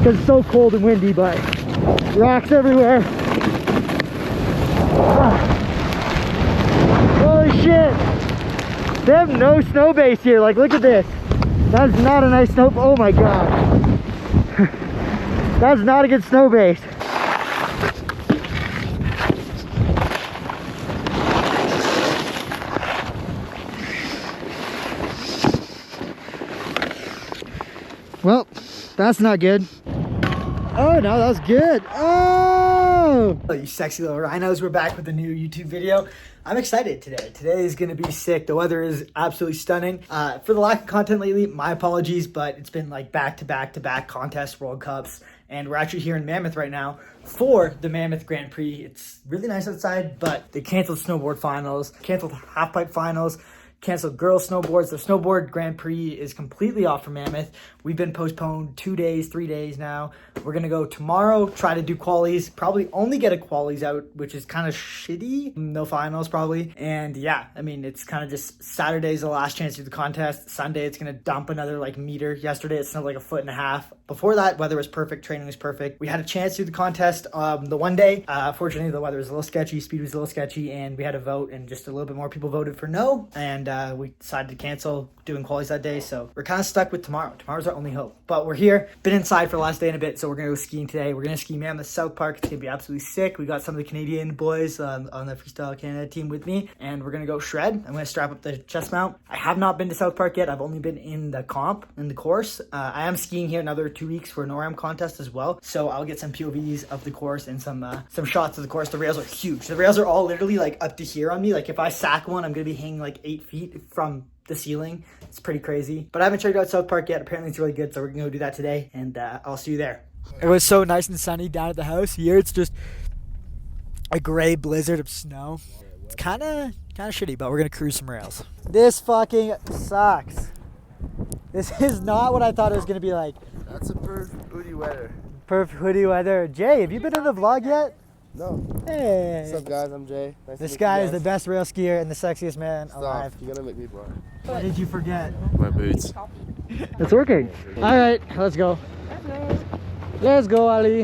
because it's so cold and windy, but rocks everywhere. Holy shit! They have no snow base here. Like, look at this. That's not a nice snow. Oh my god. That's not a good snow base. Well, that's not good. Oh no, that was good. Oh, you sexy little rhinos, we're back with a new YouTube video. I'm excited today. Today is gonna be sick. The weather is absolutely stunning. For the lack of content lately, my apologies, but it's been like back-to-back contests, World Cups, and we're actually here in Mammoth right now for the Mammoth Grand Prix. It's really nice outside, but they canceled snowboard finals, canceled halfpipe finals, canceled girls snowboards. The snowboard Grand Prix is completely off from Mammoth. We've been postponed 2 days, 3 days now. We're gonna go tomorrow, try to do qualies, probably only get a qualies out, which is kind of shitty. No finals probably. And yeah, I mean, it's kind of just Saturday's the last chance to do the contest. Sunday, it's gonna dump another like meter. Yesterday, it snowed like 1.5 feet. Before that, weather was perfect, training was perfect. We had a chance to do the contest the one day. Fortunately, the weather was a little sketchy, speed was a little sketchy, and we had a vote, and just a little bit more people voted for no. And we decided to cancel doing qualies that day, so we're kind of stuck with tomorrow. Tomorrow's our only hope. But we're here, been inside for the last day and a bit, so we're gonna go skiing today. We're gonna ski Mammoth South Park. It's gonna be absolutely sick. We got some of the Canadian boys on the Freestyle Canada team with me, and we're gonna go shred. I'm gonna strap up the chest mount. I have not been to South Park yet. I've only been in the comp, in the course. I am skiing here another 2 weeks for a NORAM contest as well, so I'll get some POVs of the course and some shots of the course. The rails are huge. The rails are all literally like up to here on me. Like if I sack one, I'm gonna be hanging like 8 feet from the ceiling. It's pretty crazy, but I haven't checked out South Park yet. Apparently it's really good, so we're gonna go do that today, and I'll see you there. It was so nice and sunny down at the house. Here it's just a gray blizzard of snow. It's kind of shitty, but we're gonna cruise some rails. This fucking sucks. This is not what I thought it was gonna be like. That's a perfect hoodie weather. Perfect hoodie weather. Jay, have you been in the vlog yet? No. Hey. What's up, guys? I'm Jay. Nice This guy is the best rail skier and the sexiest man alive. You're gonna make me blind. What did you forget? My boots. It's working. All right, let's go. Let's go, Ali.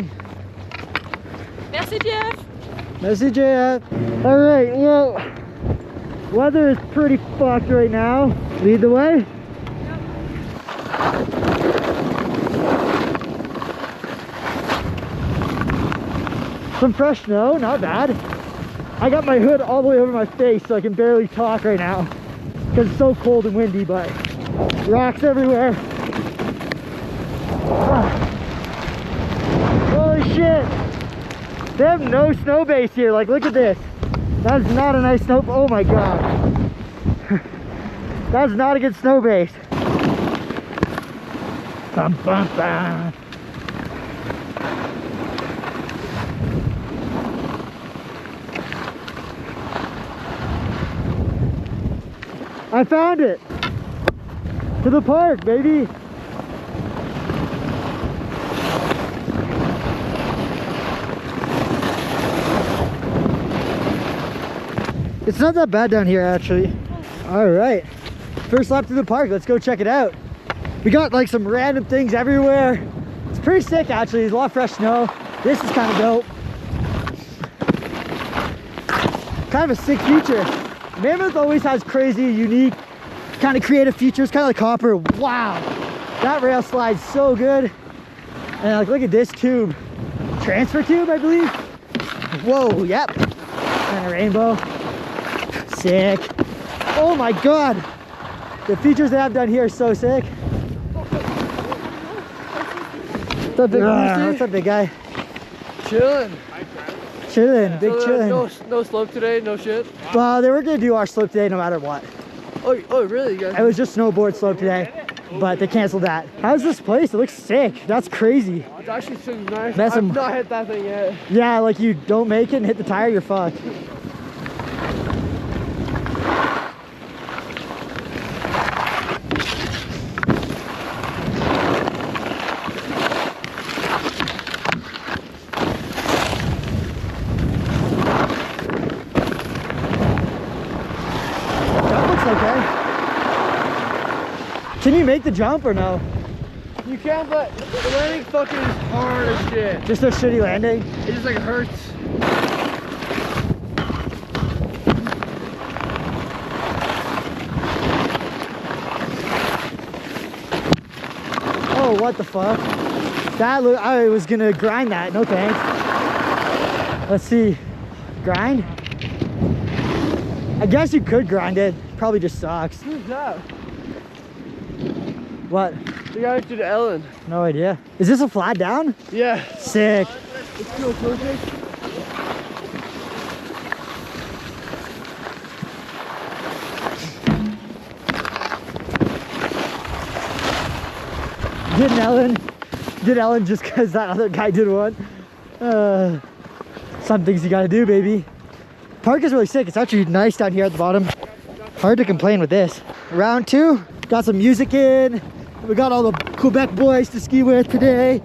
Merci, Jeff. Merci, Jeff. All right, well, weather is pretty fucked right now. Lead the way. Some fresh snow, not bad. I got my hood all the way over my face, so I can barely talk right now because it's so cold and windy, but rocks everywhere. Holy shit! They have no snow base here. Like, look at this. That's not a nice snow. Oh my god. That's not a good snow base. Bum, bum, bum. I found it! To the park, baby! It's not that bad down here, actually. Alright, first lap to the park, let's go check it out. We got like some random things everywhere. It's pretty sick, actually. There's a lot of fresh snow. This is kind of dope. Kind of a sick feature. Mammoth always has crazy, unique, kind of creative features, kind of like Copper. Wow, that rail slides so good. And like, look at this tube, transfer tube, I believe. Whoa, yep. And a rainbow, sick. Oh my god, the features they have done here are so sick. What's up, big What's up, big guy? Chilling. Chilling, big chilling. No slope today, no shit. Well, they were gonna do our slope today no matter what. Oh really? You guys... It was just snowboard slope today, but they canceled that. How's this place? It looks sick. That's crazy. It's actually so nice. That's I've not hit that thing yet. Yeah, like you don't make it and hit the tire, you're fucked. Can you make the jump or no? You can't let the landing fucking is hard as shit. Just a shitty landing. It just like hurts. Oh, what the fuck? That I was gonna grind that. No thanks. Let's see. Grind? I guess you could grind it. Probably just sucks. Who's that? What? The guy to the Ellen. No idea. Is this a flat down? Yeah. Sick. Let's go, perfect. Did Ellen just because that other guy did one. Some things you gotta do, baby. Park is really sick. It's actually nice down here at the bottom. Hard to complain with this. Round 2, got some music in. We got all the Quebec boys to ski with today.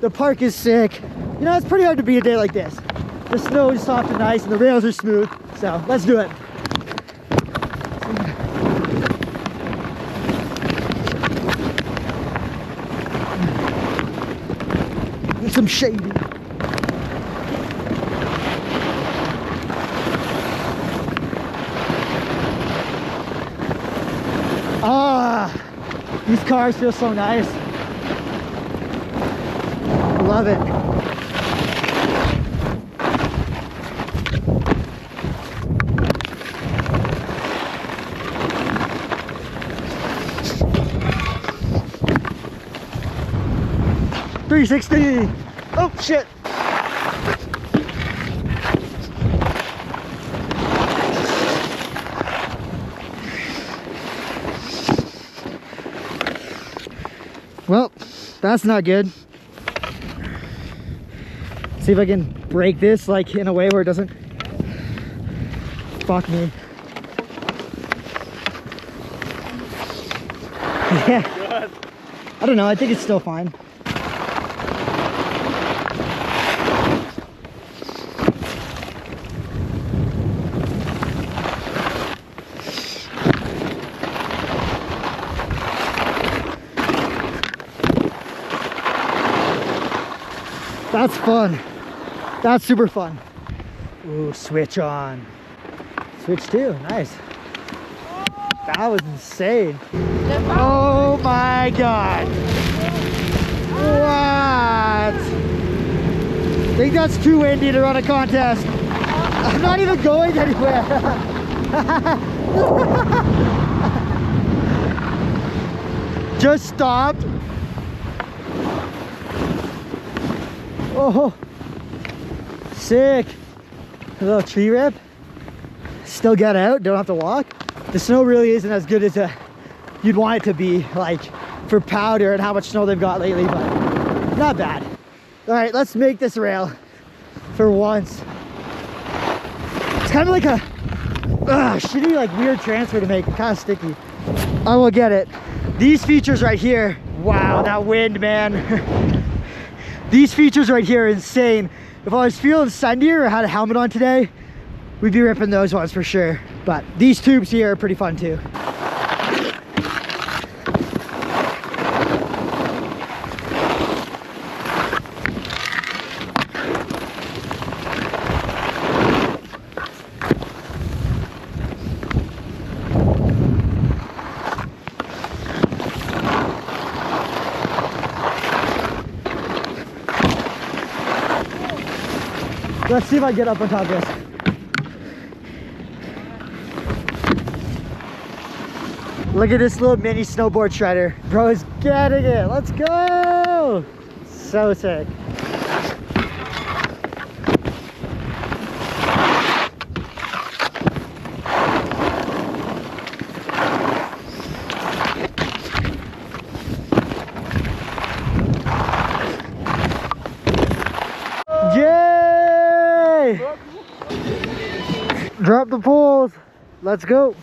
The park is sick. You know, it's pretty hard to beat a day like this. The snow is soft and nice and the rails are smooth. So let's do it. Some shady. Ah, these cars feel so nice. Love it. .360. Oh shit. Well, that's not good. See if I can break this like in a way where it doesn't fuck me. Yeah. I don't know, I think it's still fine. That's fun. That's super fun. Ooh, switch on. Switch 2, nice. That was insane. Oh my god. What? I think that's too windy to run a contest. I'm not even going anywhere. Just stopped. Oh, sick. A little tree rip. Still get out, don't have to walk. The snow really isn't as good as you'd want it to be, like for powder and how much snow they've got lately, but not bad. All right, let's make this rail for once. It's kind of like a shitty, like weird transfer to make, kind of sticky. I will get it. These features right here, wow, that wind, man. These features right here are insane. If I was feeling sunnier or had a helmet on today, we'd be ripping those ones for sure. But these tubes here are pretty fun too. Let's see if I get up on top of this. Look at this little mini snowboard shredder. Bro is getting it. Let's go. So sick. Yay! Drop the poles. Let's go.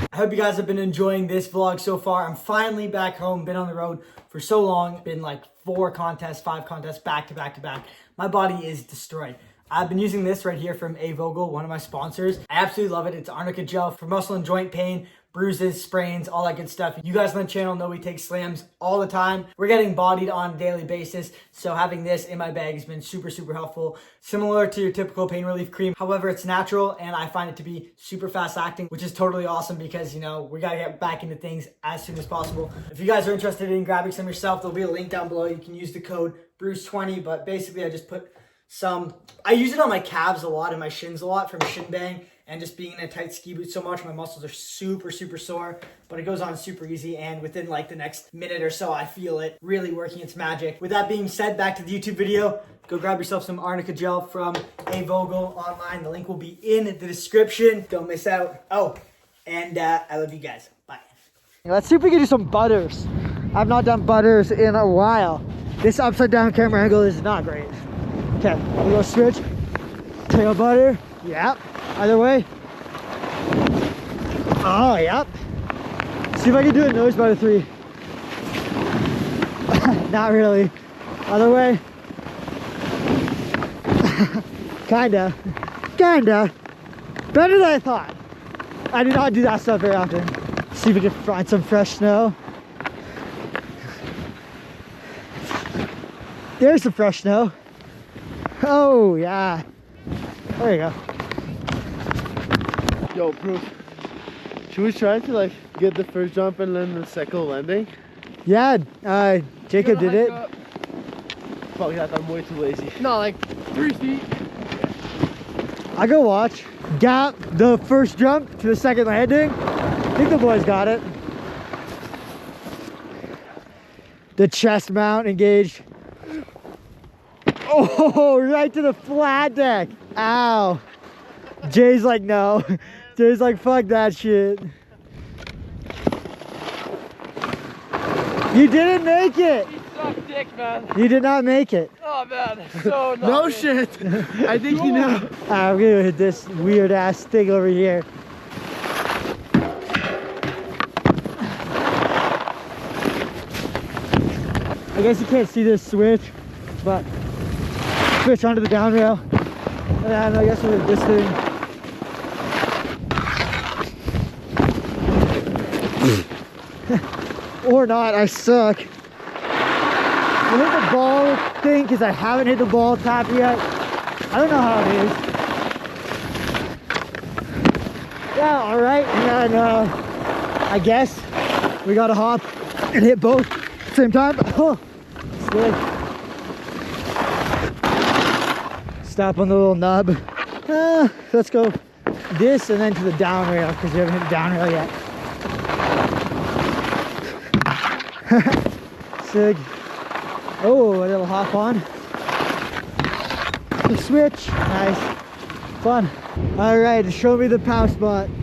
I hope you guys have been enjoying this vlog so far. I'm finally back home. Been on the road for so long. Been like 4 contests, 5 contests back to back to back. My body is destroyed. I've been using this right here from A. Vogel, one of my sponsors. I absolutely love it. It's arnica gel for muscle and joint pain, bruises, sprains, all that good stuff. You guys on the channel know we take slams all the time. We're getting bodied on a daily basis, so having this in my bag has been super, super helpful. Similar to your typical pain relief cream. However, it's natural and I find it to be super fast acting, which is totally awesome because, you know, we gotta get back into things as soon as possible. If you guys are interested in grabbing some yourself, there'll be a link down below. You can use the code BRUCE20, but basically I just put some, I use it on my calves a lot and my shins a lot from shin bang. And just being in a tight ski boot so much, my muscles are super, super sore, but it goes on super easy. And within like the next minute or so, I feel it really working its magic. With that being said, back to the YouTube video. Go grab yourself some arnica gel from A. Vogel online. The link will be in the description. Don't miss out. Oh, and I love you guys. Bye. Let's see if we can do some butters. I've not done butters in a while. This upside down camera angle is not great. Okay, we go switch. Tail butter. Yep. Either way. Oh, yep. See if I can do a nose butter 3. Not really. Other way. Kinda. Better than I thought. I do not do that stuff very often. See if we can find some fresh snow. There's some fresh snow. Oh, yeah. There you go. Yo, bro. Should we try to like get the first jump and then the second landing? Yeah, Jacob did it. Fuck that, I'm way too lazy. No, like 3 feet. I go watch. Got the first jump to the second landing. I think the boys got it. The chest mount engaged. Oh, right to the flat deck. Ow. Jay's like, no. Jay's like, fuck that shit. You didn't make it. You suck dick, man. You did not make it. Oh, man. So not No me. shit. I think you know. I'm gonna hit this weird ass thing over here. I guess you can't see this switch, but switch onto the down rail. And then I guess with this thing. Or not, I suck. I hit the ball thing because I haven't hit the ball top yet. I don't know how it is. Yeah, all right. And then I guess we gotta hop and hit both at the same time. Oh, it's good. Stop on the little nub. Let's go this and then to the down rail because we haven't hit the down rail yet. Sig. Oh, a little hop on. The switch. Nice. Fun. All right, show me the pow spot. To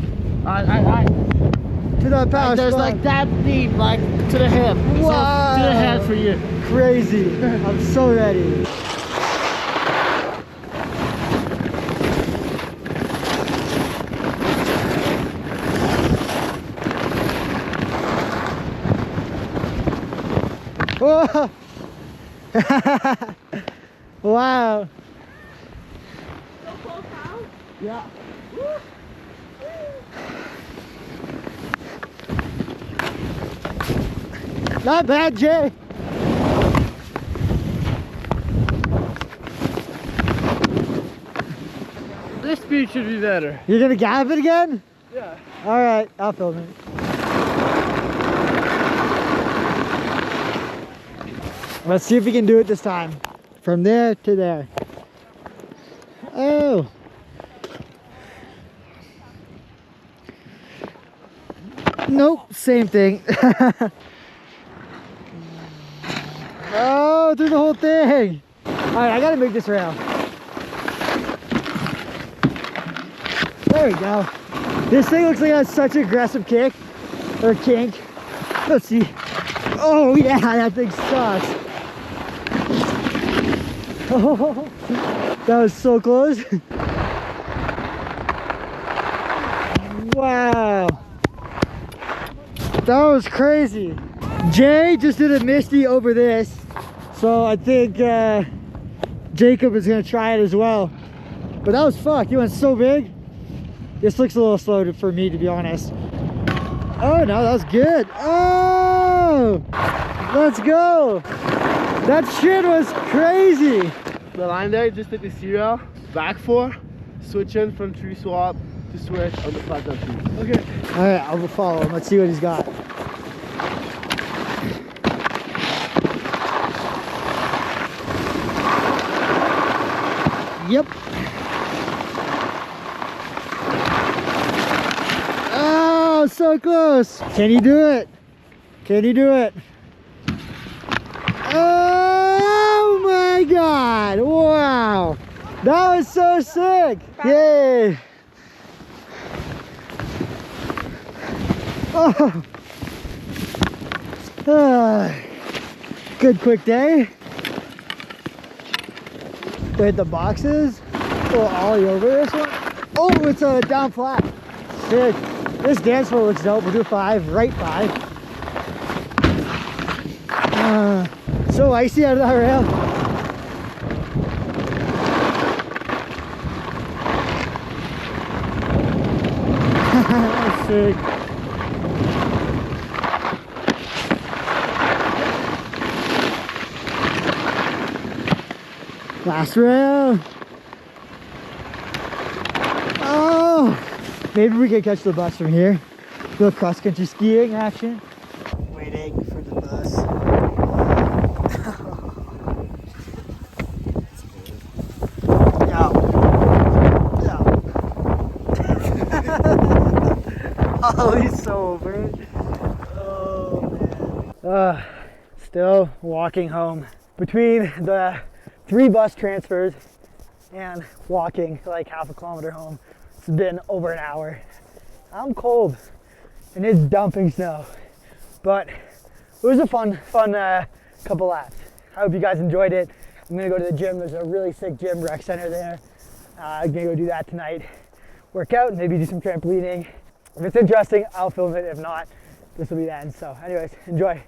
the pow There's spot. like that deep, like to the hip. Wow. So, to the head for you. Crazy. I'm so ready. Whoa. Wow. Yeah. Not bad, Jay. This speed should be better. You're gonna gap it again? Yeah. All right, I'll film it. Let's see if we can do it this time. From there to there. Oh. Nope, same thing. Oh, through the whole thing. All right, I gotta make this rail. There we go. This thing looks like it has such an aggressive kick or kink. Let's see. Oh yeah, that thing sucks. Oh, that was so close. Wow. That was crazy. Jay just did a Misty over this. So I think Jacob is gonna try it as well. But that was fucked. You went so big. This looks a little slow for me, to be honest. Oh no, that was good. Oh, let's go. That shit was crazy. The line there, just take the serial, back 4, switch in from tree swap to switch on the flat down tree. Okay. All right, I'll follow him. Let's see what he's got. Yep. Oh, so close. Can he do it? Can he do it? Oh my God. Wow. That was so sick. Yay. Oh. Good quick day. Wait, the boxes? Oh, ollie over this one? Oh, it's a down flat. Sick. This dance floor looks dope. We'll do 5, right 5. So icy out of that rail. That's sick. Last rail. Oh, maybe we can catch the bus from here. A little cross-country skiing action. Waiting for the bus. Yeah. Yeah. Oh, he's so over it. Oh man. Still walking home. Between the 3 bus transfers and walking like half a kilometer home, it's been over an hour. I'm cold and it's dumping snow, but it was a fun couple laps. I hope you guys enjoyed it. I'm gonna go to the gym. There's a really sick gym rec center there. I'm gonna go do that tonight. Work out, maybe do some trampolining. If it's interesting, I'll film it. If not, this will be the end. So anyways, enjoy.